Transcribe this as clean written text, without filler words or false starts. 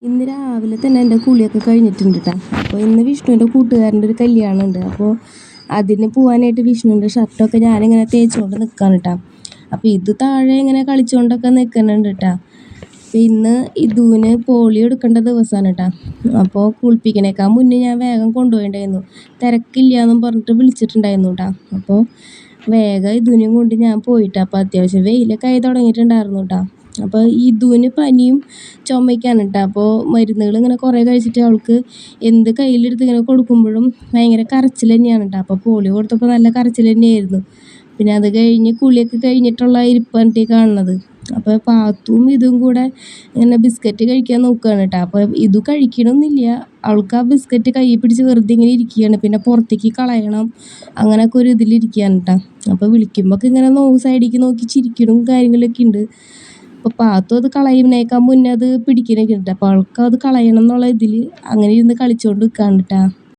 ഇന്ന് രാവിലെ തന്നെ എൻ്റെ കുളിയൊക്കെ കഴിഞ്ഞിട്ടുണ്ട് ട്ടാ. അപ്പോൾ ഇന്ന് വിഷ്ണുവിൻ്റെ കൂട്ടുകാരൻ്റെ ഒരു കല്യാണമുണ്ട്. അപ്പോൾ അതിന് പോകാനായിട്ട് വിഷ്ണുവിൻ്റെ ഷർട്ടൊക്കെ ഞാനിങ്ങനെ തേച്ചുകൊണ്ട് നിൽക്കുകയാണ് ട്ടാ. അപ്പോൾ ഇത് താഴെ ഇങ്ങനെ കളിച്ചുകൊണ്ടൊക്കെ നിൽക്കുന്നുണ്ട് ട്ടാ. അപ്പോൾ ഇന്ന് ഇതുവിന് പോളിയോ എടുക്കേണ്ട ദിവസമാണ് ട്ടാ. അപ്പോൾ കുളിപ്പിക്കണേക്കാൾ മുന്നേ ഞാൻ വേഗം കൊണ്ടുപോയിട്ടുണ്ടായിരുന്നു. തിരക്കില്ല എന്നും പറഞ്ഞിട്ട് വിളിച്ചിട്ടുണ്ടായിരുന്നു ട്ടാ. അപ്പോൾ വേഗം ഇതുവിനെയും കൊണ്ട് ഞാൻ പോയിട്ടാ. അപ്പോൾ അത്യാവശ്യം വെയിലൊക്കെ ആയി തുടങ്ങിയിട്ടുണ്ടായിരുന്നു ട്ടാ. അപ്പോൾ ഇതുവിന് പനിയും ചുമയ്ക്കാണ് ട്ടാ. അപ്പോൾ മരുന്നുകൾ ഇങ്ങനെ കുറേ കഴിച്ചിട്ട് അവൾക്ക് എന്ത് കയ്യിലെടുത്ത് ഇങ്ങനെ കൊടുക്കുമ്പോഴും ഭയങ്കര കരച്ചിൽ തന്നെയാണ് ട്ടാ. അപ്പോൾ പോളിയോ കൊടുത്തപ്പോൾ നല്ല കരച്ചിൽ തന്നെയായിരുന്നു. പിന്നെ അത് കഴിഞ്ഞ് കുളിയൊക്കെ കഴിഞ്ഞിട്ടുള്ള ഇരിപ്പാണ് ട്ടീ കാണുന്നത്. അപ്പോൾ പാത്തും ഇതും കൂടെ ഇങ്ങനെ ബിസ്ക്കറ്റ് കഴിക്കാൻ നോക്കുകയാണ് ട്ടാ. അപ്പോൾ ഇത് കഴിക്കണമെന്നില്ല. അവൾക്ക് ആ ബിസ്ക്കറ്റ് കയ്യിൽ പിടിച്ച് വെറുതെ ഇങ്ങനെ ഇരിക്കുകയാണ്. പിന്നെ പുറത്തേക്ക് കളയണം അങ്ങനെയൊക്കെ ഒരു ഇതിലിരിക്കുകയാണ് ട്ടാ. അപ്പോൾ വിളിക്കുമ്പോൾ ഇങ്ങനെ സൈഡിലേക്ക് നോക്കി ചിരിക്കലും കാര്യങ്ങളൊക്കെ ഉണ്ട്. അപ്പോൾ പാത്തു അത് കളയുന്നേക്കാൾ മുന്നേ അത് പിടിക്കണൊക്കെ ഉണ്ട്. അപ്പോൾ അവൾക്ക് അത് കളയണം എന്നുള്ള ഇതിൽ അങ്ങനെ ഇരുന്ന് കളിച്ചുകൊണ്ട് നിൽക്കുകയാണ് ട്ടാ.